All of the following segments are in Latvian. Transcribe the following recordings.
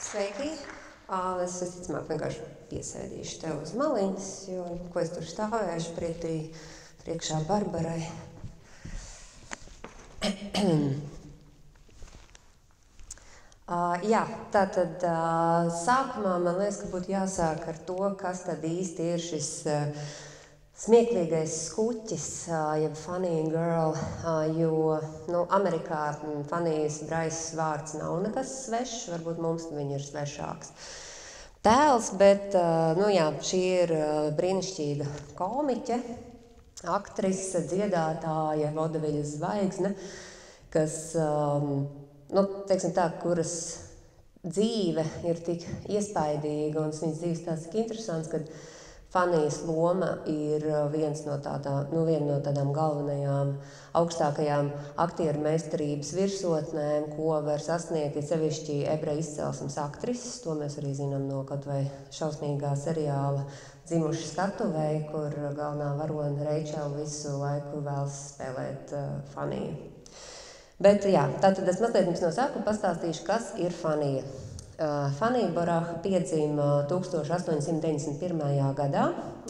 Sveiki! Es visticamāk vienkārši piesēdīšu tev uz maliņas, jo ko es tur stāvēšu pretī priekšā Barbarai. Jā, tātad sākumā man liekas, ka būtu jāsāk ar to, kas tad īsti ir šis smieklīgais skuķis, jeb funny girl, jo Amerikā Fanijas Braisas vārds nav nekas svešs, varbūt mums viņa ir svešāks tēls, bet šī ir brīnišķīga komiķe, aktrise, dziedātāja, vodeviļas zvaigzne, kas, teiksim tā, kuras dzīve ir tik iespaidīga un viņas dzīves tāds tik interesants, kad Fanijas loma ir viena no tādām galvenajām, augstākajām aktieru meistarības virsotnēm, ko var sasniegt sevišķi ebreju izcelsmes aktrises. To mēs arī zinām no kaut vai šausmīgā seriāla Dzimuši skatuvei, kur galvenā varone Reičela visu laiku vēlas spēlēt Faniju. Bet jā, tātad es mazliet jums no sākuma pastāstīšu, kas ir Fanija. Fanija Boraha piedzima 1891. gadā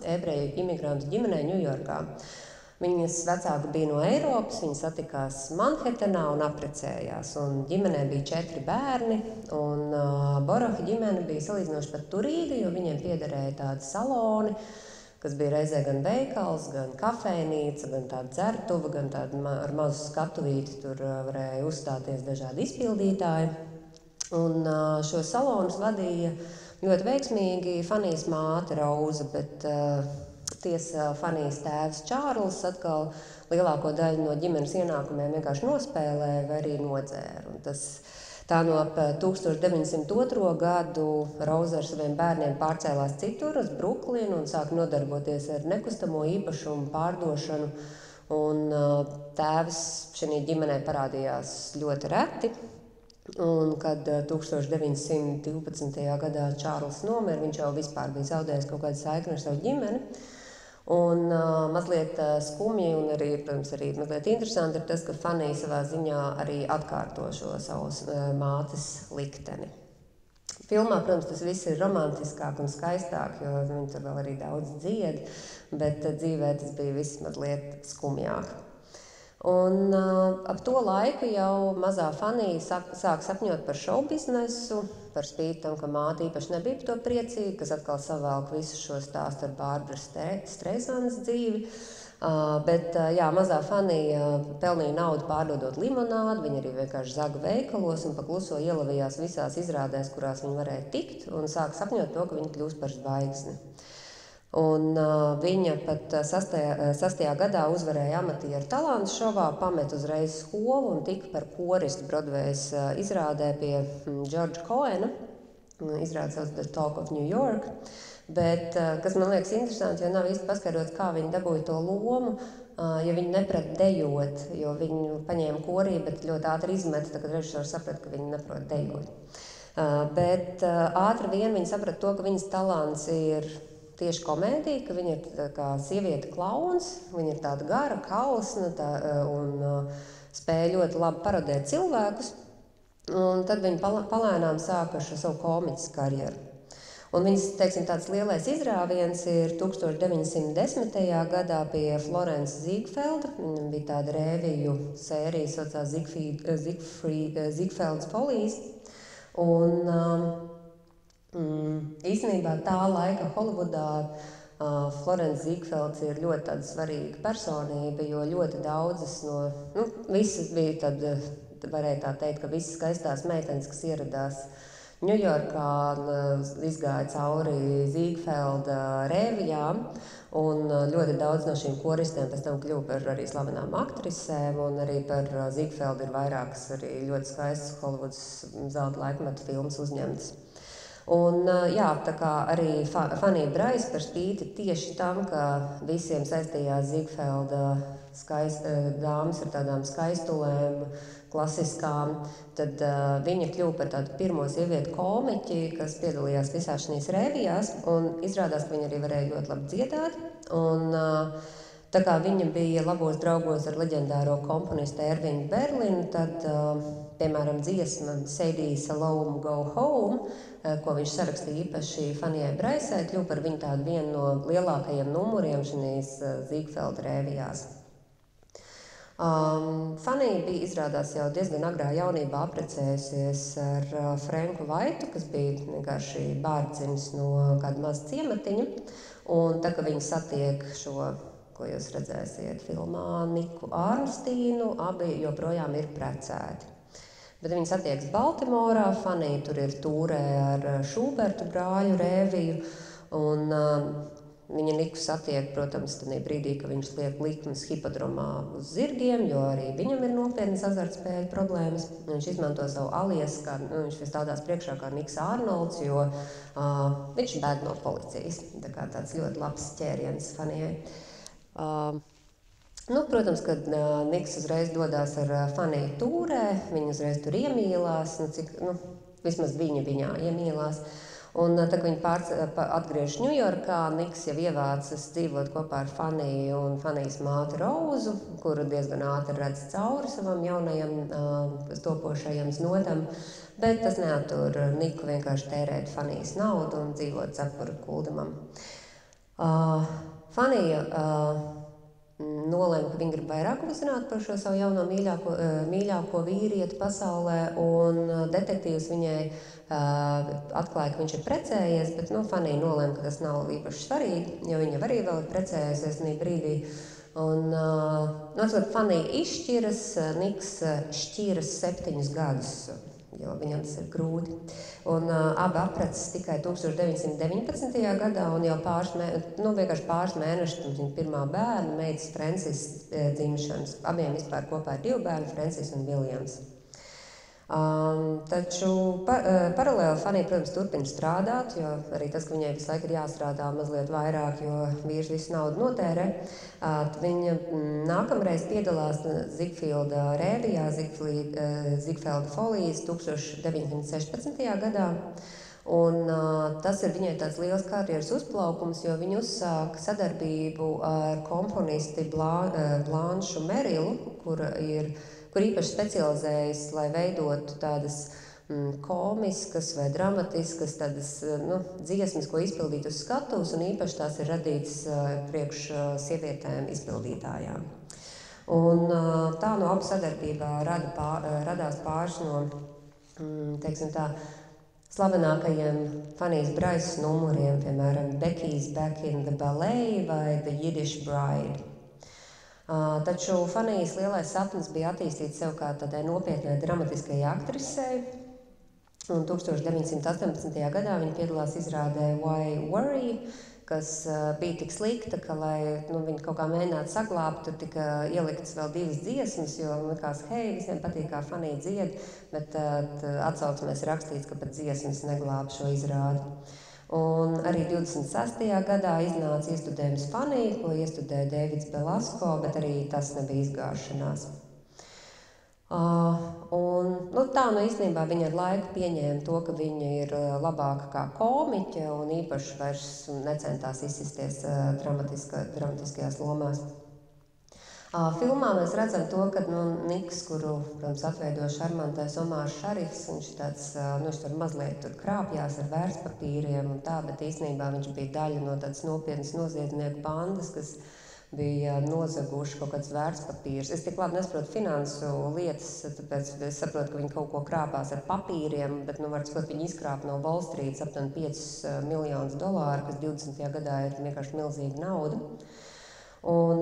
ebreju imigrantu ģimenē Ņujorkā. Viņas vecāki bija no Eiropas, viņi satikās Manhetenā un apprecējās. Un ģimenē bija 4 bērni, un Boraha ģimene bija salīdzinoši pat turīga, jo viņiem piederēja tādi saloni, kas bija reizē gan veikals, gan kafejnīca, gan tāda dzertuva, gan tāda ar mazu skatuvīti, tur varēja uzstāties dažādi izpildītāji. Un šo salonus vadīja ļoti veiksmīgi Fanijas māte Rauza, bet tiesa Fanijas tēvs Čārls atkal lielāko daļu no ģimenes ienākumiem vienkārši nospēlēja vai arī nodzēra. Un tā no 1902. gadu Rauza ar saviem bērniem pārcēlās citur uz Bruklinu un sāka nodarboties ar nekustamo īpašumu pārdošanu. Un tēvs šajā ģimenē parādījās ļoti reti. Un kad 1912. gadā Čārls nomira, viņš jau vispār bija zaudējis kaut kādu saikni ar savu ģimeni. Un mazliet skumji un arī, protams, arī mazliet interesanti ir tas, ka Fanija savā ziņā arī atkārto šo savus mātes likteni. Filmā, protams, tas viss ir romantiskāk un skaistāk, jo viņi tur vēl arī daudz dzied, bet dzīvē tas bija viss mazliet skumjāk. Un ap to laiku jau mazā Fanija sāk sapņot par šoubiznesu, par spīti tam, ka māte īpaši nebija par to priecīga, kas atkal savelk visu šo stāstu ar Bārbaras Streisandas dzīvi. Bet mazā Fanija pelnīja naudu pārdodot limonādu, viņa arī vienkārši zaga veikalos un pa kluso ielavījās visās izrādēs, kurās viņa varēja tikt, un sāk sapņot to, ka viņa kļūst par zvaigzni. Un viņa pat 6. gadā uzvarēja amatieru talantu šovā, pamet uzreiz skolu un tika par koristu Brodvejas izrādē pie Džordža Koena. Izrāde sauc The Talk of New York. Bet, kas man liekas interesanti, jo nav īsti paskaidrots, kā viņa dabūja to lomu, ja viņa neprata dejot, jo viņu paņēma korī, bet ļoti ātri izmeta, tad, kad režisors saprata, ka viņa neprot dejot. Bet ātri vien viņa saprata to, ka viņas talants ir tieši komēdija, ka viņa ir kā sieviete klauns, viņa ir tāda gara, kausna un spēja ļoti labi parodēt cilvēkus. Un tad viņa palēnām sāka šo savu komiķas karjeru. Un viņas, teiksim, tāds lielais izrāviens ir 1910. gadā pie Florence Ziegfelda. Viņam bija tāda rēviju sērija, saucās Ziegfeldas Follies. Un īstenībā tā laika Holivudā Florence Ziegfelds ir ļoti tāda svarīga personība, jo ļoti daudzas visas bija tad, varēja tā teikt, ka visas skaistās meitenes, kas ieradās Ņujorkā, izgāja cauri Ziegfelda rēvijām, un ļoti daudz no šīm koristēm pēc tam kļuva par arī slavenām aktrisēm, un arī par Ziegfeldu ir vairākas arī ļoti skaistas Holivudas zelta laikmeta filmas uzņemtas. Un tā kā arī Fanija Braisa par spīti tieši tam, ka visiem saistījās Ziegfelda dāmas ar tādām skaistulēm, klasiskām, tad viņa kļuva par tādu pirmo sievieti komiķi, kas piedalījās visās šīs rēvijās, un izrādās, ka viņa arī varēja ļoti labi dziedāt. Un Tā kā viņa bija labos draugos ar leģendāro komponistu Ervinu Berlinu, tad, piemēram, dziesma Sadie Salome Go Home, ko viņš sarakstīja īpaši Fanijai Braisai, kļuva par viņu tādu vienu no lielākajiem numuriem šīs Ziegfelda rēvijās. Fanija bija izrādās jau diezgan agrā jaunībā apprecējusies ar Franku Vaitu, kas bija vienkārši bērdzims no kāda maza ciematiņa. Un tā, ka viņi satiek šo, ko jūs redzēsiet filmā, Niku Arnstīnu, abi joprojām ir precēti. Bet viņi satiekas Baltimorā, Fanija tur ir tūrē ar Šubertu brāļu rēviju, un viņa Niku satiek, protams, tādā brīdī, ka viņš liek likmes hipodromā uz zirgiem, jo arī viņam ir nopietnas azartspēļu problēmas. Viņš izmanto savu aliesu, kā viņš stādās priekšā kā Niks Arnolds, jo viņš bēg no policijas. Tā kā tāds ļoti labs ķēriens Fanijai. Protams, kad Niks uzreiz dodās ar Faniju tūrē, viņi uzreiz tur iemīlās, vismaz viņā iemīlās. Un tā, ka viņi atgriežas Ņujorkā, Niks jau ievācas dzīvot kopā ar Faniju un Fanijas māti Rozu, kuru diezgan ātri redz cauri savam jaunajam topošajam znotam, bet tas neattur Niku vienkārši tērēt Fanijas naudu un dzīvot cepuru kuldamam. Fanija nolēma, ka viņa grib vairāk uzzināt par šo savu jauno mīļāko vīrieti pasaulē, un detektīvs viņai atklāja, ka viņš ir precējies, bet Fanija nolēma, ka tas nav īpaši svarīgi, jo viņa arī vēl ir precējusies tajā brīdī. Un, Fanija izšķiras, Niks šķīras 7 gadus, jo viņam tas ir grūti. Un abi apprecas tikai 1919. gadā, un jau vienkārši pāris mēnešus pirms viņa pirmā bērna, meitas Francis dzimšanas. Abiem vispār kopā ir 2 bērni, Francis un Viljams. Taču paralēli Fanija, protams, turpina strādāt, jo arī tas, ka viņai visu laiku ir jāstrādā mazliet vairāk, jo vīrs visu naudu notērē. Viņa nākamreiz piedalās Ziegfelda rēvijā, Ziegfelda folijas 1916. gadā. Un tas ir viņai tāds liels karjeras uzplaukums, jo viņa uzsāka sadarbību ar komponisti Blanšu Merilu, kur īpaši specializējas, lai veidotu tādas komiskas vai dramatiskas tādas, dziesmas, ko izpildīt uz skatuves, un īpaši tās ir radītas priekš sievietēm izpildītājām. Un tā no abu sadarbībā radās pāris no, teiksim tā, slavenākajiem Fanijas Braisas numuriem, piemēram, Becky's Back in the Ballet vai The Yiddish Bride. Taču Fanijas lielais sapnis bija attīstīt sev kā tādai nopietnai dramatiskajai aktrisei. Un 1918. gadā viņa piedalās izrādē Why Worry, kas bija tik slikta, ka, lai viņa kaut kā mēģinātu saglābt, tur tika ieliktas vēl 2 dziesmas, jo likās, hei, visiem patīk, kā Fanija dzied, bet atsauksmēs rakstīts, ka pat dziesmas neglāb šo izrādi. Un arī 26. gadā iznāca iestudējums Fanija, ko iestudēja Deivids Belasko, bet arī tas nebija izgāšanās. Tā īstenībā viņa ar laiku pieņēma to, ka viņa ir labāka kā komiķe un īpaši vairs necentās izsisties dramatiskajās lomās. Filmā mēs redzam to, ka Niks, kuru, protams, atveido šarmantais Omārs Šarifs, viņš tur mazliet krāpjās ar vērtspapīriem un tā, bet īstenībā viņš bija daļa no tādas nopietnas noziedznieku bandas, kas bija nozaguši kaut kāds vērtspapīrs. Es tik labi nesaprotu finansu lietas, tāpēc es saprotu, ka viņi kaut ko krāpās ar papīriem, bet, var sakot, viņi izkrāpa no Wall Street aptuveni $5 miljonus, kas 20. gadā ir vienkārši milzīga nauda. Un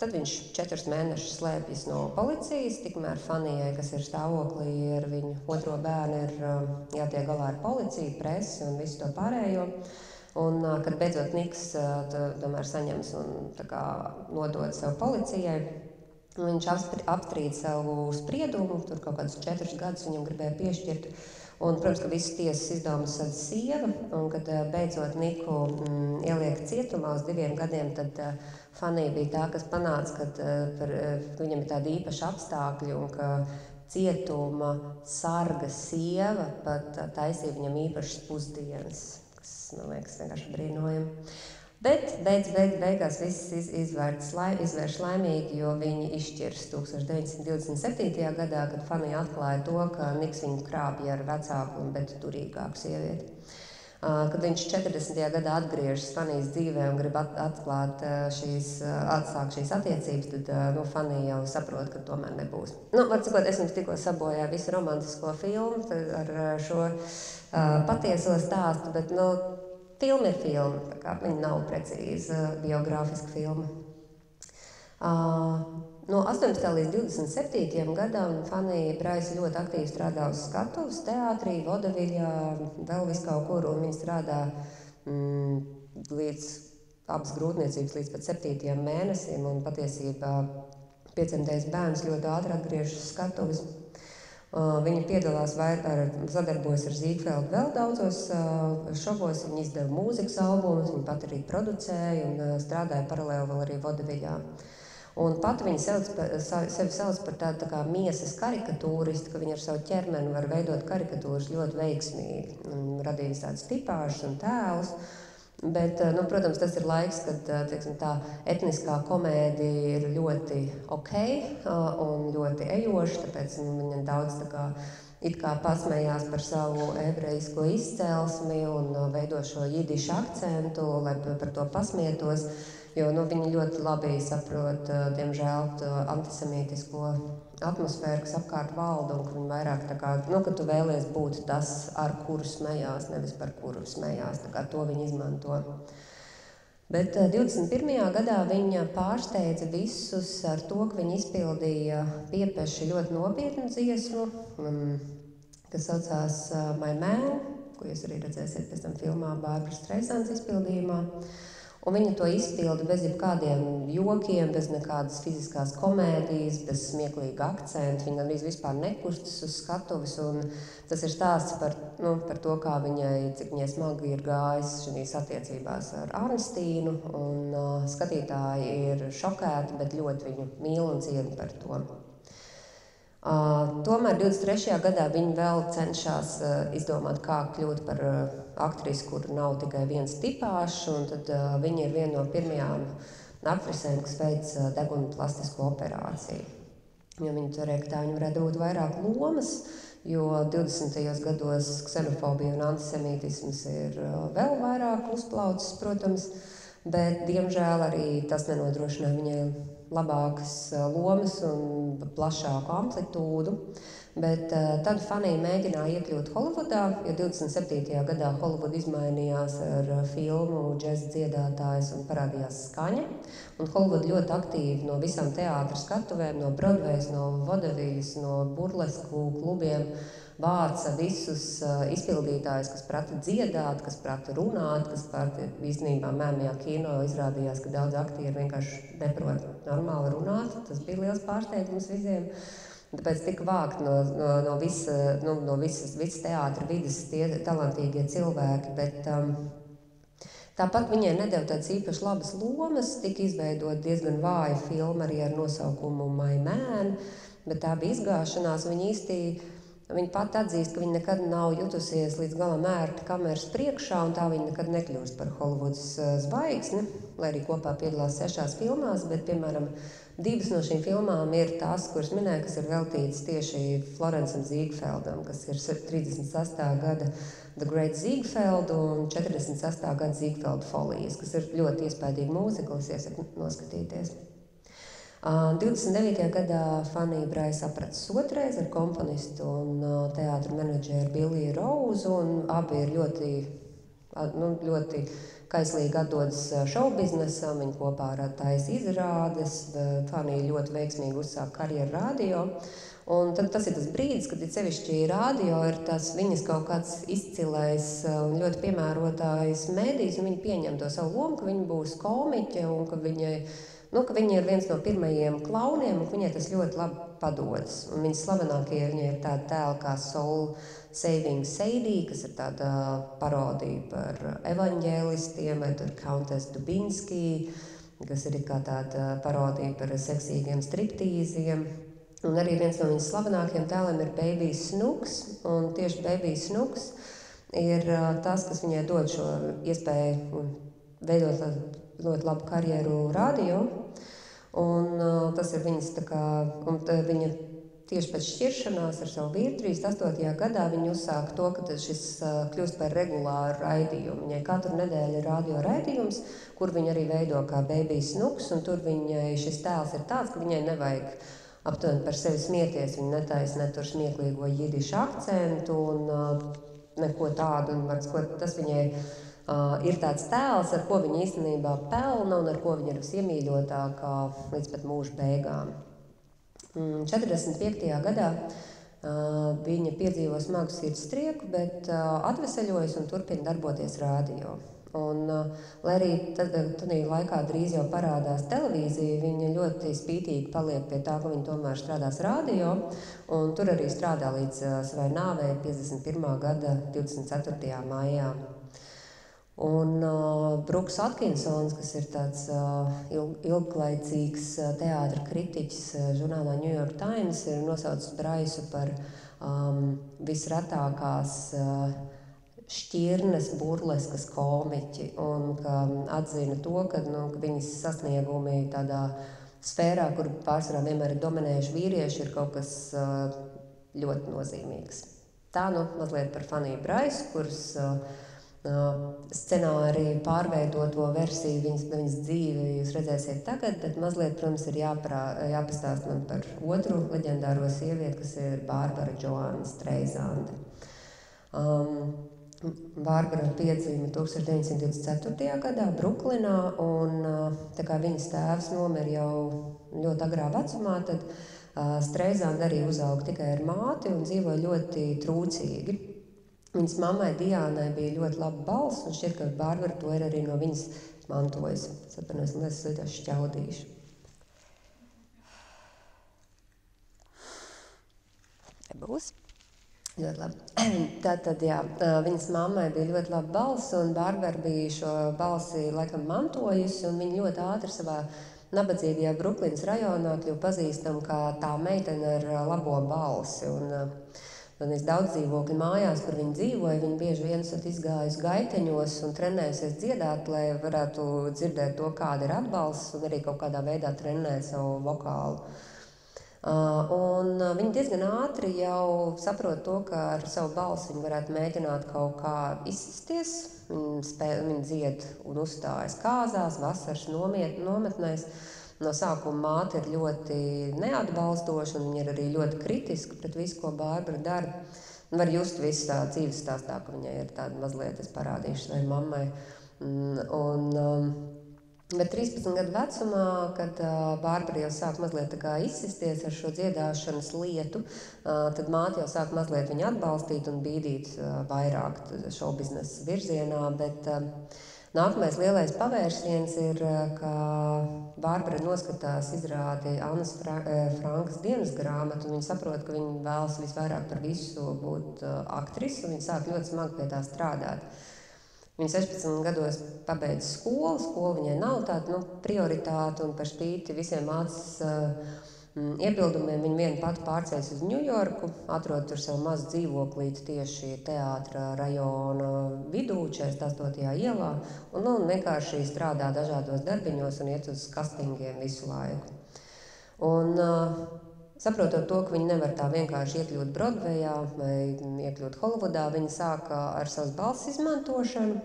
tad viņš 4 mēnešus slēpjas no policijas, tikmēr Fanijai, kas ir stāvoklī ar viņu otro bērnu, ir jātiek galā ar policiju, presi un visu to pārējo. Un, kad beidzot Niks tomēr saņems un nodod sev policijai, viņš apstrīd savu spriedumu, tur kaut kādus 4 gadus viņam gribēja piešķirt. Un, protams, ka visas tiesas izdevumus sadz sieva, un kad beidzot Niku ieliek cietumā uz 2 gadiem, tad Fanija bija tā, kas panāca, ka viņam ir tādi īpaši apstākļi, un ka cietuma sarga sieva pat taisīja viņam īpašas pusdienas, kas, man liekas, vienkārši brīnojami. Bet beigās viss izvērš laimīgi, jo viņi izšķirs 1927. gadā, kad Fanija atklāja to, ka Niks viņu krāpja ar vecāku, bet turīgāku sievieti. Kad viņš 40. gadā atgriežas Fanijas dzīvē un grib atsākt šīs attiecības, tad Fanija jau saprot, ka tomēr nebūs. Var sakot, es jums tikko sabojāju visu romantisko filmu ar šo patieso stāstu, bet filma ir filma, tā kā viņa nav precīza biogrāfiska filma. No 18. līdz 27. gadam Fanija Braisa ļoti aktīvi strādā uz skatuves, teātrī, vodeviļā, vēl vis kaut kur, un viņa strādā līdz abas grūtniecības līdz pat 7. mēnesim, un patiesībā piedzemdējis bērns ļoti ātri atgriežas uz skatuves. Viņa piedalās sadarbojas ar Ziegfeldu vēl daudzos šovos, viņa izdeva mūzikas albumus, viņa pat arī producēja un strādāja paralēli vēl arī vodeviļā. Un pat viņa sevi sauc par tādu tā kā miesas karikatūristu, ka viņa ar savu ķermeni var veidot karikatūras ļoti veiksmīgi. Radījis tādus tipāžus un tēlus. Bet, protams, tas ir laiks, kad tā etniskā komēdija ir ļoti ok un ļoti ejoša, tāpēc viņa daudz tā kā it kā pasmējās par savu ebrejisko izcelsmi un veido šo jidišu akcentu, lai par to pasmietos. Jo viņi ļoti labi saprot, diemžēl, antisemītisko atmosfēru, kas apkārt valda, un ka viņi vairāk tā kā, ka tu vēlies būt tas, ar kuru smējās, nevis par kuru smējās, tā kā to viņi izmanto. Bet 21. gadā viņa pārsteidza visus ar to, ka viņa izpildīja Piepeši ļoti nopietnu dziesmu, kas saucās My Man, ko jūs arī redzēsiet pēc tam filmā Bārbras Streisandas izpildījumā. Un viņa to izpilda bez jebkādiem jokiem, bez nekādas fiziskās komēdijas, bez smieklīga akcenta. Viņa arī vispār nekustas uz skatuves, un tas ir stāsts par to, kā cik viņai smagi ir gājis šīs attiecībās ar Arnestīnu, un skatītāji ir šokēti, bet ļoti viņu mīl un ciena par to. Tomēr 23. gadā viņa vēl cenšas izdomāt, kā kļūt par aktrisi, kur nav tikai viens tipāžs, un tad viņa ir viena no pirmajām aktrisēm, kas veic deguna plastisko operāciju. Jo viņa cerēja, ka tā viņa varētu būt vairāk lomas, jo 20. gados ksenofobija un antisemītisms ir vēl vairāk uzplaucis, protams, bet, diemžēl, arī tas nenodrošināja viņai labākas lomas un plašāku amplitūdu. Bet tad Fanija mēģināja iekļūt Holivudā, jo 27. gadā Holivuda izmainījās ar filmu Džeza dziedātājs un parādījās skaņa. Un Holivuda ļoti aktīvi no visām teātra skatuvēm, no Broadways, no vodeviļas, no burlesku klubiem vāca visus izpildītājus, kas prata dziedāt, kas prata runāt, kas prata īstenībā mēmajā kino izrādījās, ka daudz aktieri vienkārši neprot normāli runāt. Tas bija liels pārsteigums visiem. Tāpēc tika vākt no visas teātra vides tie talantīgie cilvēki, bet tāpat viņai nedēļ tādas īpaši labas lomas, tika izveidot diezgan vāja filma arī ar nosaukumu My Man, bet tā bija izgāšanās, viņa pat atzīst, ka viņa nekad nav jutusies līdz galam ērti kameras priekšā, un tā viņa nekad nekļūst par Holivudas zvaigzni, lai arī kopā piedalās 6 filmās, bet, piemēram, 2 no šīm filmām ir tās, kuras minēja, kas ir veltītas tieši Florencam Ziegfeldam, kas ir 36. gada The Great Ziegfeld un 46. gada Ziegfeld Folijas, kas ir ļoti iespaidīgi mūzikls, iesaku noskatīties. 29. gadā Fanija Braisa apprecas otrais ar komponistu un teātra menedžeru Billiju Rauzu, un abi ir ļoti kaislīgi atdodas šoubiznesam, viņi kopā taisa izrādes, Fanija ļoti veiksmīgi uzsāk karjeru radio. Un tad tas ir tas brīdis, kad sevišķi radio ir tas viņas kaut kāds izcilais un ļoti piemērotājs mēdījis, un viņi pieņem to savu lomu, ka viņa būs komiķe un ka viņa ir viens no pirmajiem klauniem, un viņai tas ļoti labi padodas. Un viņas slavenākie viņai ir tādi tēli kā Soul Saving Sadie, kas ir tāda parodija par evaņģēlistiem, vai tur Countess Dubinski, kas ir kā tāda parodija par seksīgiem striptīziem. Un arī viens no viņas slavenākajiem tēliem ir Baby Snooks, un tieši Baby Snooks ir tas, kas viņai dod šo iespēju veidot ļoti labu karjeru radio, un tas ir viņas tā kā, un viņa tieši pēc šķiršanās ar savu vīru 38. gadā viņa uzsāka to, ka šis kļūst par regulāru raidījumu. Viņai katru nedēļu ir radio raidījums, kur viņa arī veido kā Baby Snooks, un tur viņai šis tēls ir tāds, ka viņai nevajag aptuveni par sevi smieties, viņa netaisa ne tur smieklīgo jidišu akcentu un neko tādu, un tas viņai ir tāds tēls, ar ko viņa īstenībā pelna un ar ko viņa ir visiemīļotākā līdz pat mūža beigām. 45. gadā viņa piedzīvo smagu sirdstrieku, bet atveseļojas un turpina darboties radio. Un, lai arī tādā laikā drīz jau parādās televīzija, viņa ļoti spītīgi paliek pie tā, ka viņa tomēr strādās radio, un tur arī strādā līdz savai nāvei 51. gada 24. maijā. Un Bruks Atkinsons, kas ir tāds ilglaicīgs teātra kritiķis žurnālā New York Times, ir nosaucis Braisu par visretākās šķirnes burleskas komiķi, un ka atzina to, ka viņas sasniegumi tādā sfērā, kur pārsvarā vienmēr ir dominējuši vīrieši, ir kaut kas ļoti nozīmīgs. Tā mazliet par Faniju Braisu, kuras scenāriju pārveidoto versiju viņas dzīvi jūs redzēsiet tagad, bet mazliet, protams, ir jāpastāst man par otru leģendāro sievieti, kas ir Bārbara Joāna Streizande. Bārbara piedzima 1924. gadā Bruklinā, un tā kā viņas tēvs nomira jau ļoti agrā vecumā, tad Streizande arī uzauga tikai ar māti un dzīvoja ļoti trūcīgi. Viņas mammai Diānai bija ļoti laba balss, un šķiet, ka Bārbara to ir arī no viņas mantojusi. Es atvainojos, un es to šķaudīšu. Būs? Ļoti labi. Tātad, jā, viņas mammai bija ļoti laba balss, un Bārbara bija šo balsi laikam mantojusi, un viņa ļoti ātri savā nabadzīgajā Bruklinas rajonā kļuva pazīstama kā tā meitene ar labo balsi. Un daudz dzīvokļu mājās, kur viņi dzīvoja, viņi bieži vien esat izgājusi gaiteņos un trenējusies dziedāt, lai varētu dzirdēt to, kāda ir atbalsts, un arī kaut kādā veidā trenēt savu vokālu. Un viņi diezgan ātri jau saprot to, ka ar savu balsi viņi varētu mēģināt kaut kā izsisties. Viņi dzied un uzstājas kāzās, vasaras nometnēs. No sākuma māte ir ļoti neatbalstoša, un viņa ir arī ļoti kritiska pret visu, ko Bārbara dara. Var just visu tā dzīves stāstā, ka viņai ir tāda mazliet, es parādīšu savai mammai. Bet 13 gadu vecumā, kad Bārbara jau sāk mazliet tā kā izsisties ar šo dziedāšanas lietu, tad māte jau sāk mazliet viņu atbalstīt un bīdīt vairāk šovbiznesa virzienā, bet nākamais lielais pavērsiens ir, ka Bārbara noskatās izrādi Annas Frankas dienas grāmatu, un viņa saprot, ka viņa vēlas visvairāk par visu būt aktrise, un viņa sāk ļoti smagi pie tā strādāt. Viņa 16 gados pabeidz skolu, skola viņai nav tāda prioritāte, un par spīti visiem mācas iebildumiem viņa viena pati pārceļas uz Ņujorku, atrod tur savu mazu dzīvoklīti tieši teātra rajona vidū, 48. ielā, un vienkārši strādā dažādos darbiņos un iet uz kastingiem visu laiku. Un saprotot to, ka viņa nevar tā vienkārši iekļūt Brodvejā vai iekļūt Holivudā, viņa sāka ar savas balss izmantošanu.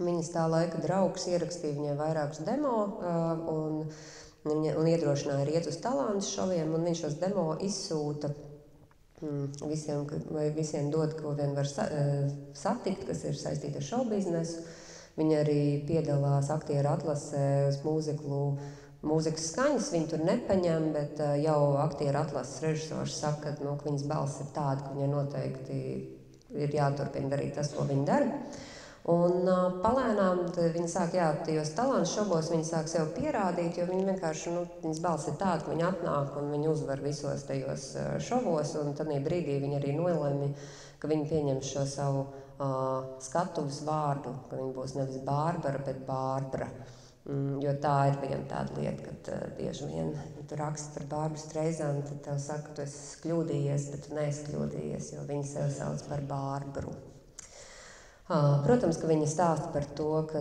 Viņas tā laika draugs ierakstīja viņai vairākus demo un iedrošināja iet uz talantu šoviem, un viņš šos demo izsūta visiem dod, ko vien var satikt, kas ir saistīti ar šovbiznesu. Viņa arī piedalās aktieru atlasē uz mūzikas skaņas, viņi tur nepaņem, bet jau aktieru atlases režisors saka, ka viņas balss ir tāda, ka viņai noteikti ir jāturpina darīt tas, ko viņa dara. Un palēnām viņa sāk, tajos talantu šovos viņa sāk sev pierādīt, jo viņa vienkārši, viņas balss ir tāda, ka viņa atnāk un viņa uzvar visos tajos šovos, un tādā brīdī viņa arī nolēma, ka viņa pieņems šo savu skatuves vārdu, ka viņa būs nevis Bārbara, bet Bārbara. Jo tā ir viena tāda lieta, kad bieži vien tu raksti par Bārbaru Streizandi, tad tev saka, ka tu esi kļūdījies, bet tu neesi kļūdījies, jo viņi sev sauc par Bārbaru. Protams, ka viņa stāsta par to, ka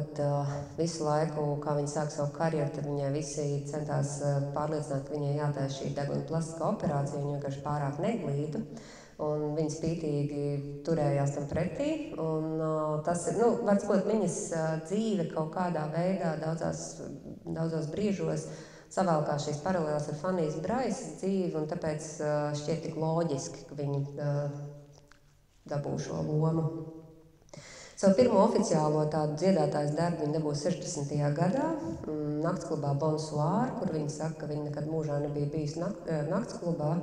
visu laiku, kā viņa sāk savu karjeru, tad viņai visi centās pārliecināt, ka viņai jātaisa šī deguna plastiskā operācija, viņa vienkārši pārāk neglītu. Un viņa spītīgi turējās tam pretī. Un, tas ir, var sakot, viņas dzīve kaut kādā veidā daudzos brīžos savēlkās šīs paralēlas ar Fanijas Braisas dzīvi, un tāpēc šķiet tik loģiski, ka viņa dabū šo lomu. Savu pirmo oficiālo tādu dziedātājas darbu viņa dabūja 60. gadā, naktsklubā Bonsoir, kur viņa saka, ka viņa nekad mūžā nebija bijusi naktsklubā,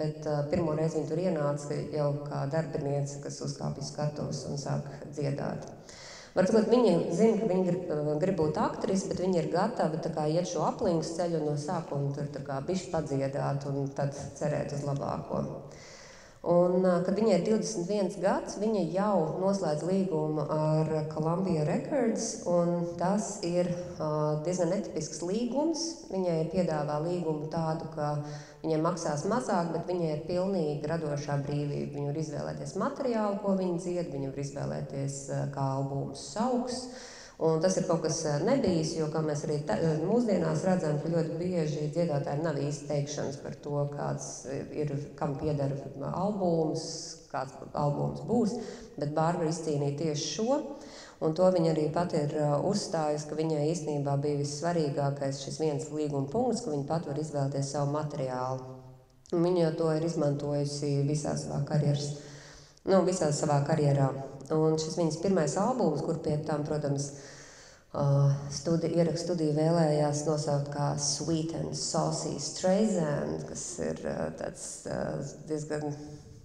bet pirmo reizi viņa tur ienāca jau kā darbiniece, kas uzkāpja skatuves un sāk dziedāt. Var sakot, viņa zina, ka viņa grib būt aktrise, bet viņa ir gatava tā kā iet šo aplinkas ceļu no sākuma tur tā kā bišķi padziedāt un tad cerēt uz labāko. Un, kad viņai ir 21 gads, viņa jau noslēdz līgumu ar Columbia Records, un tas ir diezgan netipisks līgums. Viņai piedāvā līgumu tādu, ka viņai maksās mazāk, bet viņai ir pilnīgi radošā brīvība. Viņa var izvēlēties materiālu, ko viņa dzied, viņa var izvēlēties, kā albums sauks. Un tas ir kaut kas nebijis, jo, kā mēs arī mūsdienās redzam, ka ļoti bieži dziedātājiem nav īsti teikšanas par to, kāds ir, kam pieder albums, kāds albums būs, bet Bārbara izcīnīja tieši šo, un to viņa arī pat ir uzstājusi, ka viņai īstenībā bija vissvarīgākais šis viens līguma punkts, ka viņa pat var izvēlēties savu materiālu. Un viņa jau to ir izmantojusi visā savā karjerā. Un šis viņas pirmais albums, kur pie tām, protams, ierakstu studija vēlējās nosaukt kā Sweet and Saucy Streisand, kas ir tāds diezgan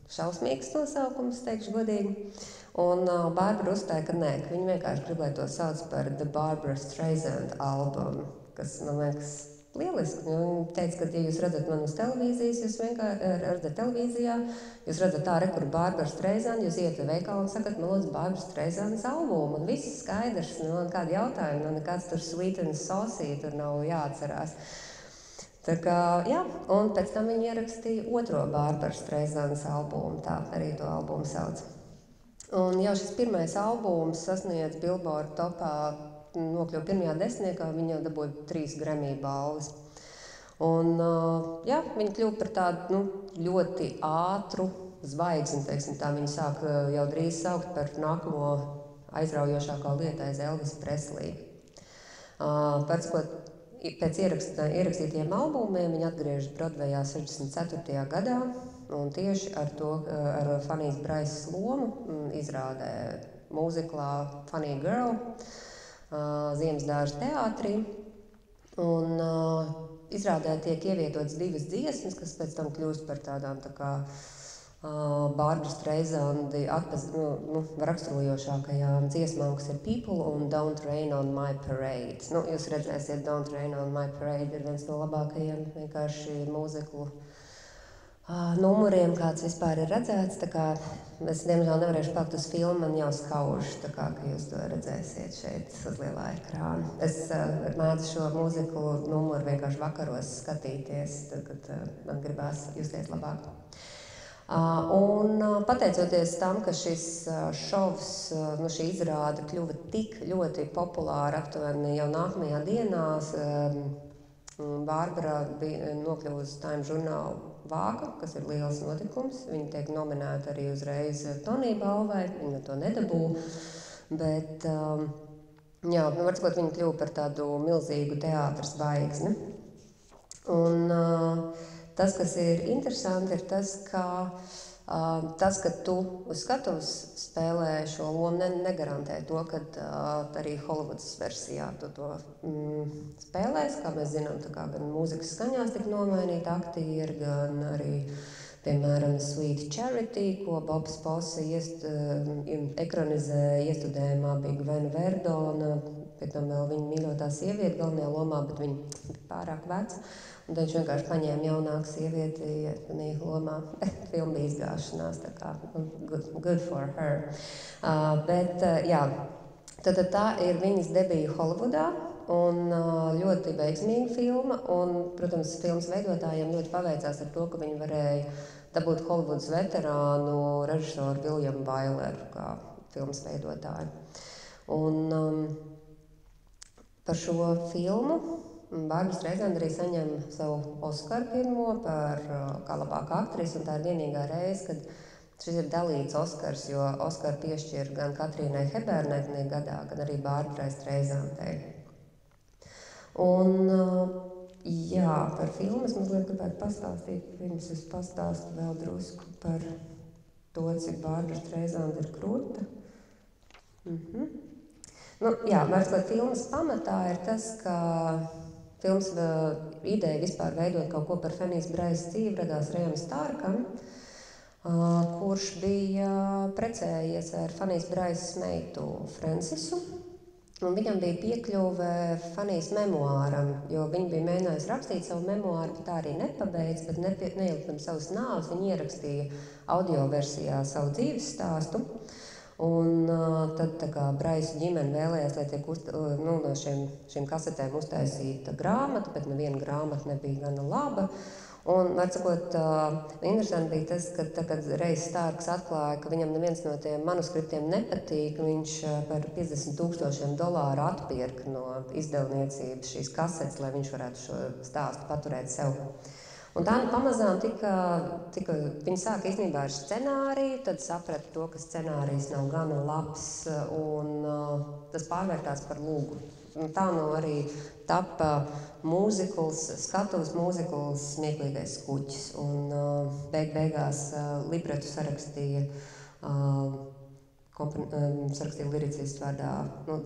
šausmīgs nosaukums, teikšu godīgi. Un Bārbara uzstāja, ka nē, ka viņa vienkārši grib, lai to sauc par The Barbara Streisand album, kas, man liekas, lieliski. Viņa teica, ka, ja jūs redzat mani uz televīzijas, jūs vienkārši redzat televīzijā, jūs redzat tā, kur Bārbara Streisand, jūs iet veikalā un sakat, man lūdzu Bārbara Streisandas albumu, un viss skaidrs, kādi jautājumi, nekāds tur Sweet and Saucy, tur nav jāatcerās. Tā kā, jā, un pēc tam viņi ierakstīja otro Bārbara Streisandas albumu, tā arī to albumu sauc. Un jau šis pirmais albums sasniedz Billboard topā, nokļuva pirmajā desmitniekā, viņa jau dabūja 3 Grammy balvas. Un, jā, viņa kļuva par tādu ļoti ātru zvaigzni, teiksim tā, viņa sāk jau drīz saukt par nākamo aizraujošākā lietu aiz Elvis Presley. Pēc ierakstītiem albumiem viņa atgriežas Broadwayā 64. gadā, un tieši ar Fanijas Braisas lomu izrādē mūziklā Funny Girl, Ziemesdārza teātrī, un izrādē tiek ievietotas 2 dziesmas, kas pēc tam kļūst par tādām tā kā Bārbara Streisandi raksturojošākajām dziesmām, kas ir People un Don't Rain on My Parade. Jūs redzēsiet, Don't Rain on My Parade ir viens no labākajiem vienkārši mūziklu numuriem, kāds vispār ir redzēts, tā kā es diemžēl nevarēšu pakt uz filmu, man jau skauž, tā kā, ka jūs to redzēsiet šeit uz lielā ekrāna. Es mēdzu šo mūziklu numuru vienkārši vakaros skatīties, tad, kad man gribās justies labāk. Un pateicoties tam, ka šis šovs, šī izrāde kļuva tik ļoti populāra aptuveni jau nākamajā dienās, Bārbara bija nokļuvusi Time žurnālu Vāga, kas ir liels notikums. Viņa tiek nominēta arī uzreiz Tonija balvai, viņa to nedabū, bet, jā, var sakot, viņa kļuva par tādu milzīgu teātra zvaigzni. Un tas, kas ir interesanti, ir tas, ka tu uz skatuves spēlē šo lomu negarantē to, ka arī Holivudas versijā tu to spēlēs. Kā mēs zinām, tā kā gan mūzikas skaņās tika nomainīti aktieri, gan arī, piemēram, Sweet Charity, ko Bobs Fosse ekranizēja iestudējumā, bija Gvena Verdona, pie tam vēl viņa mīļotā sieviete galvenajā lomā, bet viņa bija pārāk veca. Un tad viņš vienkārši paņēma jaunāku sievieti lomā, bet filma bija izgāšanās, tā kā good for her. Bet, jā, tad tā ir viņas debija Holivudā, un ļoti veiksmīga filma, un, protams, filmas veidotājiem ļoti paveicās ar to, ka viņi varēja dabūt Holivudas veterānu režisoru Williamu Wyleru kā filmas veidotāji. Un par šo filmu Bārbara Streisanda arī saņem savu Oskaru pirmo par kā labākā aktrisi, un tā ir vienīgā reize, kad šis ir dalīts Oskars, jo Oskaru piešķir gan Katrīnai Hebernai tajā gadā, gan arī Bārbarai Streisandai. Un jā, par filmu es mazliet gribētu pastāstīt, pirms es pastāstu vēl drusku par to, cik Bārbara Streisanda ir krūta. Jā, var sakot, filmas pamatā ir tas, ka filmas ideja vispār veidot kaut ko par Fanijas Braisas dzīvi radās Rejam Stārkam, kurš bija precējies ar Fanijas Braisas meitu Francisu. Un viņam bija piekļuve Fanijas memoāram, jo viņa bija mēģinājusi rakstīt savu memoāru, bet tā arī nepabeidz, bet neilgi pirms savas nāves viņa ierakstīja audio versijā savu dzīves stāstu. Un tad tā kā Braisa ģimene vēlējās, lai tiek no šīm kasetēm uztaisīta grāmata, bet neviena grāmata nebija gana laba. Un, var sakot, interesanti bija tas, ka kad Rejs Stārks atklāja, ka viņam neviens no tiem manuskriptiem nepatīk, viņš par $50,000 atpirka no izdevniecības šīs kasetes, lai viņš varētu šo stāstu paturēt sev. Un tā pamazām viņi sāka īstenībā ar scenāriju, tad saprata to, ka scenārijs nav gana labs, un tas pārvērtās par lūgu. Un tā arī tapa skatuves mūzikls Smieklīgais kuķis. Un beigās libretu sarakstīja liricists vārdā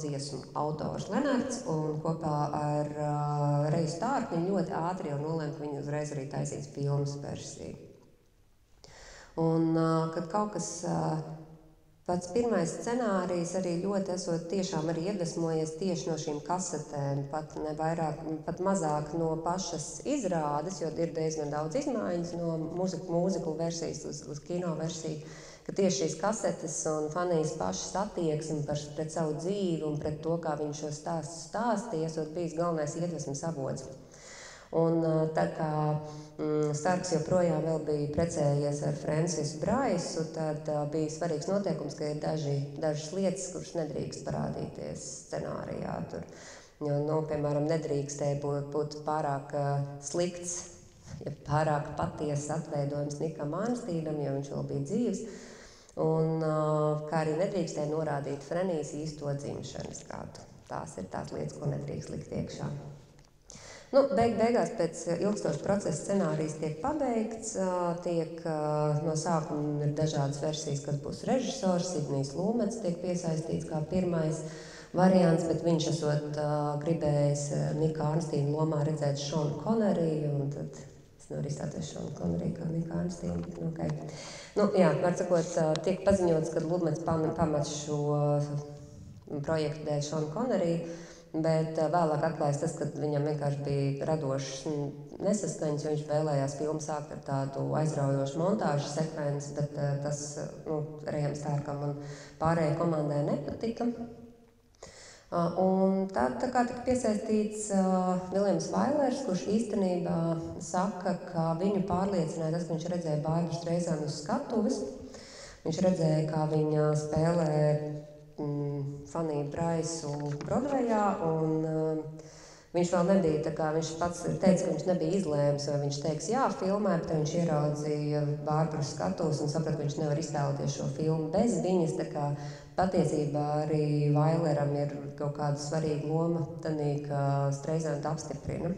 dziesmu autors Lenards, un kopā ar Reju Stārku viņi ļoti ātri jau nolēma, ka viņi uzreiz arī taisīs filmas versiju. Un kad kaut kas pats pirmais scenārijs arī ļoti esot tiešām arī iedvesmojies tieši no šīm kasetēm, pat mazāk no pašas izrādes, jo ir diezgan daudz izmaiņas no mūziklu versijas uz kino versiju, ka tieši šīs kasetes un Fanijas pašas attieksme pret savu dzīvi un pret to, kā viņš šo stāstu stāstīja, esot bijis galvenais iedvesmas avots. Un tā kā Starks joprojām vēl bija precējies ar Francisu Braisu, tad bija svarīgs noteikums, ka ir dažas lietas, kuras nedrīkst parādīties scenārijā. Jo, piemēram, nedrīkstēja būt pārāk slikts, ja pārāk patiesas atveidojums Nikam Arnstīnam, jo viņš vēl bija dzīvs. Un kā arī nedrīkstēja norādīt Fanijas īsto dzimšanas gadu. Tās ir tās lietas, ko nedrīkst likt iekšā. Beigās pēc ilgstoša procesa scenārijs tiek pabeigts, no sākuma ir dažādas versijas, kas būs režisors, Sidnijs Lūmets tiek piesaistīts kā pirmais variants, bet viņš esot gribējis Nika Arnstīna lomā redzēt Šonu Koneriju, un tad es nevaru izstāties Šonu Koneriju kā Nika Arnstīna. Okay. Var sakot, tiek paziņots, ka Lūmets pamat šo projektu dēļ Šonu Koneriju, bet vēlāk atklājas tas, ka viņam vienkārši bija radošs nesaskaņas, jo viņš vēlējās filmu sākt ar tādu aizraujošu montāžu sekvenci, bet tas Rejam Stārkam un pārējai komandai nepatika. Un tad tika piesaistīts Viljams Vailers, kurš īstenībā saka, ka viņu pārliecināja tas, ka viņš redzēja Bārbaru Streisandu uz skatuves. Viņš redzēja, kā viņa spēlē Faniju Braisu Brodvejā, un viņš vēl nebija, viņš pats teica, ka viņš nebija izlēmis, vai viņš teiks jā filmē, bet viņš ieraudzīja Bārbaru skatuves un saprata, ka viņš nevar iztēloties šo filmu bez viņas, patiesībā arī Vaileram ir kaut kāda svarīga loma tanī, ka Streisanda apstiprina.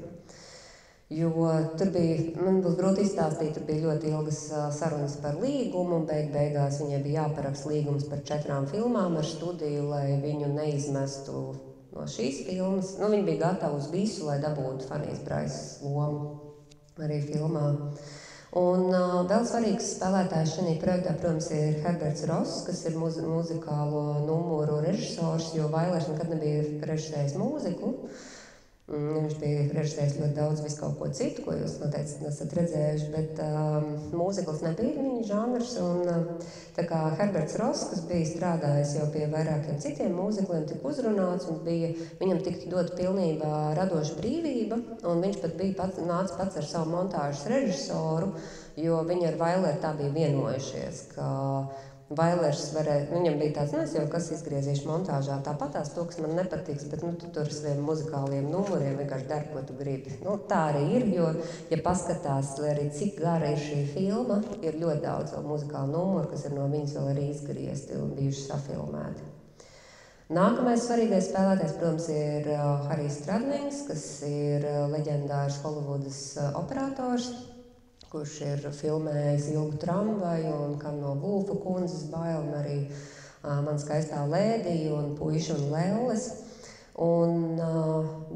Jo tur bija, man būs grūti izstāstīt, tur bija ļoti ilgas sarunas par līgumu, un beigās viņai bija jāparaksta līgums par 4 filmām ar studiju, lai viņu neizmestu no šīs filmas. Viņi bija gatavi uz visu, lai dabūtu Fanijas Braisas lomu arī filmā. Un vēl svarīgs spēlētājs šajā projektā, protams, ir Herberts Ross, kas ir muzikālo numuru režisors, jo Vailers nekad nebija režisējis mūziku. Viņš bija režisējis ļoti daudz visu kaut ko citu, ko jūs noteikti esat redzējuši, bet mūzikls nebija viņa žanrs. Un tā kā Herberts Ross, kas bija strādājis jau pie vairākiem citiem mūzikliem, tika uzrunāts un viņam tika dot pilnībā radoša brīvība, un viņš pat bija nācis pats ar savu montāžas režisoru, jo viņi ar Vaileru tā bija vienojušies, ka Vailers varēja, viņam bija tāds, es jau kas izgriezīšu montāžā, tāpatās to, kas man nepatiks, bet tu tur saviem muzikāliem numuriem vienkārši dari, ko tu gribi. Tā arī ir, jo, ja paskatās, arī cik gara ir šī filma, ir ļoti daudz vēl muzikālu numuru, kas ir no viņas vēl arī izgriezti un bijuši safilmēti. Nākamais svarīgais spēlētājs, protams, ir Harijs Stradlings, kas ir leģendārs Holivudas operators, kurš ir filmējis Ilgu tramvaju un Kam no Vulfa kundzes bail, un arī Man skaistā lēdija un Puiši un lelles. Un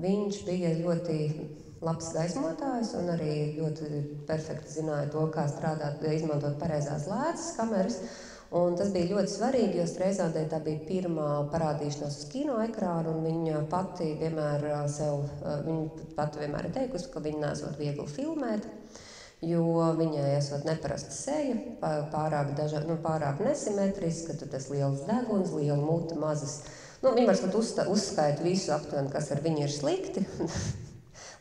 viņš bija ļoti labs gaismotājs un arī ļoti perfekti zināja to, kā strādāt, izmantot pareizās lēcas kameras. Un tas bija ļoti svarīgi, jo Streisandai tā bija pirmā parādīšanās uz kino ekrāna, un viņa pati vienmēr ir teikusi, ka viņa nesot viegli filmēt, jo viņai esot neparasta seja, pārāk nesimetriska, tur tas liels deguns, liela muta, mazas. Viņa var uzskaita visu aptuveni, kas ar viņu ir slikti,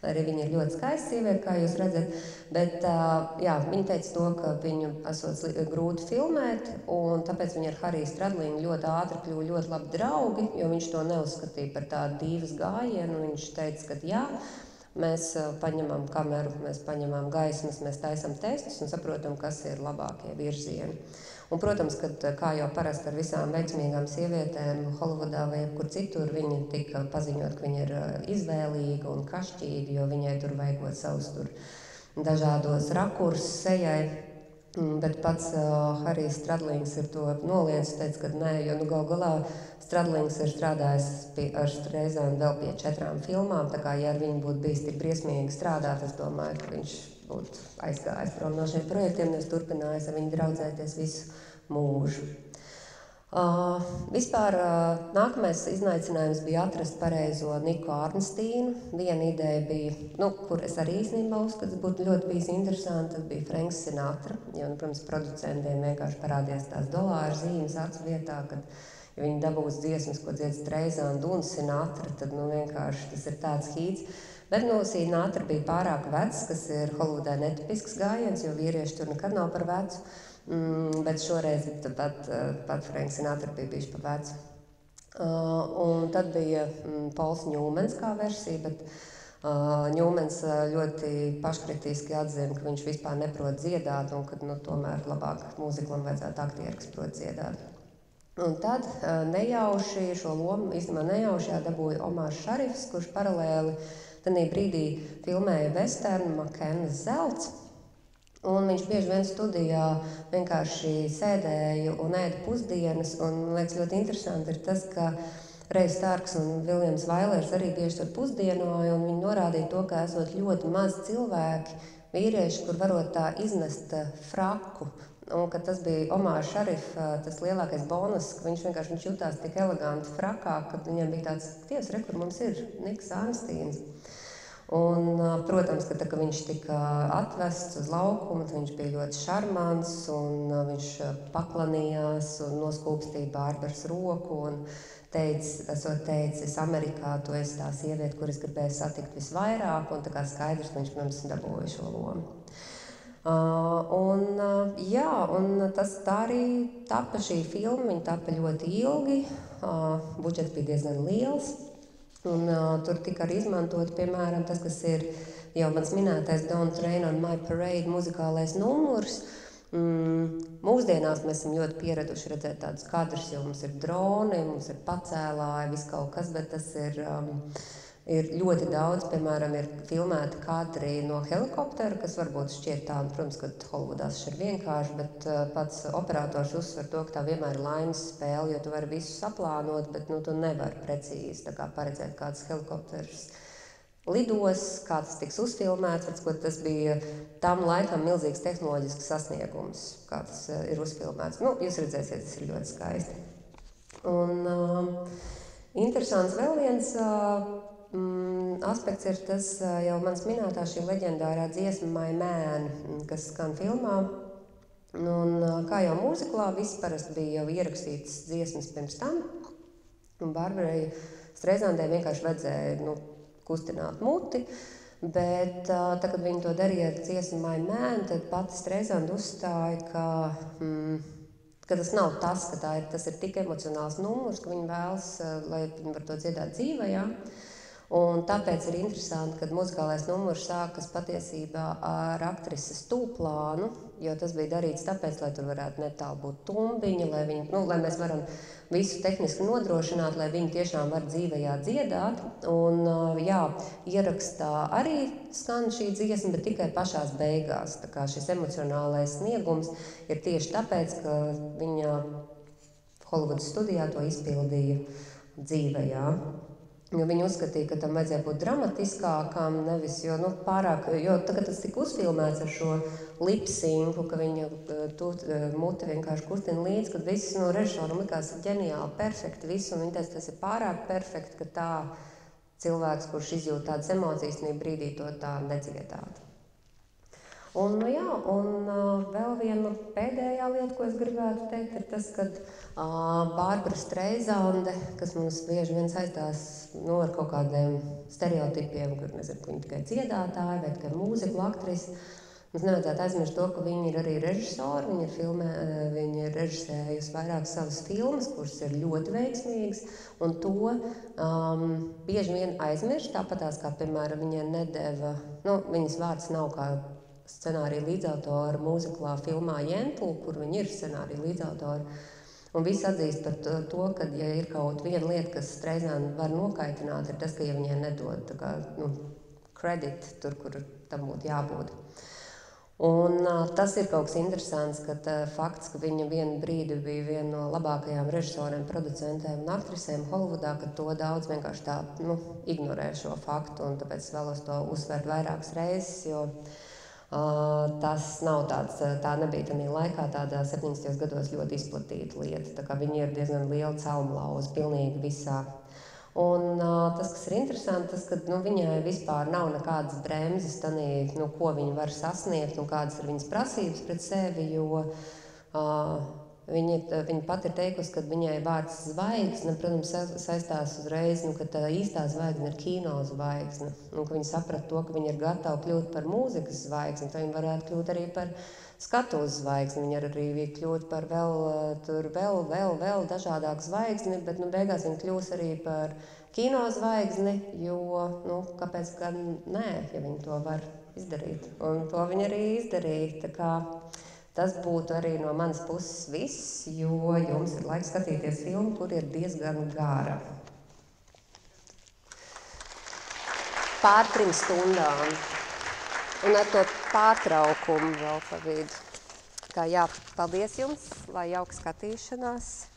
lai arī viņa ir ļoti skaista sieviete, kā jūs redzat, bet viņa teica to, ka viņu esot grūti filmēt, un tāpēc viņa ar Hariju Stradlingu ļoti ātri kļuva ļoti labi draugi, jo viņš to neuzskatīja par tādu dīvas gājienu, un viņš teica, ka jā, mēs paņemam kameru, mēs paņemam gaismas, mēs taisam testus un saprotam, kas ir labākie virzieni. Un, protams, kad, kā jau parasti ar visām veiksmīgām sievietēm Holivudā vai jebkur citur, viņa tika paziņot, ka viņa ir izvēlīga un kašķīga, jo viņai tur vajag savus tur dažādos rakursus sejai. Bet pats Harijs Stradlings ir to noliedz, teica, ka nē, jo gal galā Stradlings ir strādājis ar Streisand vēl pie 4 filmām, tā kā, ja ar viņu būtu bijis tik briesmīgi strādāt, es domāju, ka viņš būtu aizgājis prom no šiem projektiem, un es turpinājos ar viņu draudzēties visu mūžu. Vispār nākamais izaicinājums bija atrast pareizo Niku Arnstīnu. Viena ideja bija, kur es arī īstenībā uzskatu, būtu ļoti bijis interesanti, tas bija Franks Sinatra, jo, protams, producentiem vienkārši parādījās tās dolāru zīmes acu vietā, kad ja viņi dabūs dziesmas, ko dzied Streisand un Sinatra, tad vienkārši tas ir tāds hīts. Bet Sinatra bija pārāk vecs, kas ir Holivudai netipisks gājiens, jo vīrieši tur nekad nav par vecu. Bet šoreiz pat Franks Sinatra bija bijuši par vecu. Un tad bija Pols Ņūmens kā versija, bet Ņūmens ļoti paškritiski atzina, ka viņš vispār neprot dziedāt un ka tomēr labāk mūziklam vajadzētu aktieri, kas prot dziedāt. Un tad nejauši šo lomu, īstenībā nejauši dabūja Omārs Šarifs, kurš paralēli tanī brīdī filmēja westernu Makennas zelts. Un viņš bieži vien studijā vienkārši sēdēja un ēda pusdienas. Un, man liekas, ļoti interesanti ir tas, ka Rejs Starks un Viljams Vailers arī bieži tur pusdienoja, un viņi norādīja to, ka esot ļoti maz cilvēki, vīrieši, kur varot tā iznest fraku. Un, ka tas bija Omāra Šarifa tas lielākais bonus, ka viņš jutās tik eleganti frakā, ka viņam bija tāds, Dievs, re, kur mums ir Niks Arnstīns. Un, protams, ka kad viņš tika atvests uz laukumu, viņš bija ļoti šarmants, un viņš paklanījās un noskūpstīja Bārbaras roku un esot teicis, Amerikā tu esi tā sieviete, kuras gribēja satikt visvairāk, un tā kā skaidrs, ka viņš, protams, dabūja šo lomu. Un tā arī tapa šī filma, viņa tapa ļoti ilgi, budžets bija diezgan liels. Un tur tika arī izmantot, piemēram, tas, kas ir jau mans minētais Don't Rain on My Parade muzikālais numurs. Mūsdienās mēs esam ļoti pieraduši redzēt tādus kadrus, jo mums ir droni, mums ir pacēlāji, viss kaut kas, bet tas ir ļoti daudz, piemēram, ir filmēti kadri no helikoptera, kas varbūt šķiet tādu, protams, ka Holivudās šeit ir vienkārši, bet pats operators uzsver to, ka tā vienmēr ir laimes spēle, jo tu vari visu saplānot, bet tu nevari precīzi tā kā paredzēt, kāds helikopters lidos, kā tas tiks uzfilmēts, tas bija tam laikam milzīgs tehnoloģisks sasniegums, kā tas ir uzfilmēts. Jūs redzēsiet, tas ir ļoti skaisti. Un interesants vēl viens aspekts ir tas jau mans minētā šī leģendārā dziesma My Man, kas skan filmā. Un, kā jau mūziklā, viss parasti bija jau ierakstītas dziesmas pirms tam. Un Bārbarai Streisandai vienkārši vajadzēja kustināt muti. Bet, tad, kad viņi to darīja ar dziesmu My Man, tad pati Streisanda uzstāja, ka ka tas nav tas, ka tas ir tik emocionāls numurs, ka viņi vēlas, lai viņi var to dziedāt dzīvē, jā. Un tāpēc ir interesanti, ka muzikālais numurs sākas patiesībā ar aktrises tūplānu, jo tas bija darīts tāpēc, lai tur varētu netālu būt tumbiņa, lai mēs varam visu tehniski nodrošināt, lai viņi tiešām var dzīvajā dziedāt. Un, jā, ierakstā arī skan šī dziesma, bet tikai pašās beigās. Tā kā šis emocionālais sniegums ir tieši tāpēc, ka viņa Holivudas studijā to izpildīja dzīvajā. Jo viņi uzskatīja, ka tam vajadzēja būt dramatiskākam, nevis, jo tagad tas tika uzfilmēts ar šo lipsinku, ka viņa muti vienkārši kustina līdzi, kad viss no režisoram likās ģeniāli, perfekti visu, un viņi teica, tas ir pārāk perfekti, ka tā cilvēks, kurš izjūt tādas emocijas, brīdī to tā nedziedāt. Un vēl viena pēdējā lieta, ko es gribētu teikt, ir tas, ka Bārbara Streizande, kas mums bieži vien saistās ar kaut kādiem stereotipiem, kur nezinu, ka viņa tikai dziedātāja vai tikai mūzikla aktrise, mums nevajadzētu aizmirst to, ka viņa ir arī režisori, viņa ir režisējusi vairākas savas filmas, kuras ir ļoti veiksmīgas, un to bieži vien aizmirst, tāpatās kā, piemēram, viņai nedeva, viņas vārds nav kā scenārija līdzautora mūziklā filmā Jentl, kur viņi ir scenārija līdzautori. Un visi atzīst par to, ka, ja ir kaut viena lieta, kas Streizandi var nokaitināt, ir tas, ka ja viņai nedod kredit tur, kur tam būtu jābūt. Un tas ir kaut kas interesants, ka fakts, ka viņa vienu brīdi bija viena no labākajām režisoriem, producentēm un aktrisēm Holivudā, ka to daudz vienkārši tā ignorē šo faktu, un tāpēc vēlos to uzsvērt vairākas reizes, jo tas nav tā nebija tādā laikā, tādā 70. gados ļoti izplatīta lieta. Tā kā viņi ir diezgan liela caumlauza pilnīgi visā. Un tas, kas ir interesanti, tas, ka viņai vispār nav nekādas bremzes tanī, ko viņa var sasniegt un kādas ir viņas prasības pret sevi, jo viņa pat ir teikusi, ka viņai vārds zvaigzne, protams, saistās uzreiz, ka tā īstā zvaigzne ir kino zvaigzne. Un ka viņa saprata to, ka viņa ir gatava kļūt par mūzikas zvaigzni, tad viņa varētu kļūt arī par skatuves zvaigzni. Viņa arī kļūt par vēl dažādāku zvaigzni, bet beigās viņa kļūs arī par kino zvaigzni, jo, kāpēc gan nē, ja viņa to var izdarīt. Un to viņa arī izdarīja, tā kā tas būtu arī no manas puses viss, jo jums ir laiks skatīties filmu, kur ir diezgan gara. Pār 3 stundām. Un ar to pārtraukumu vēl pa vidu. Kā jā, paldies jums, lai jauka skatīšanās.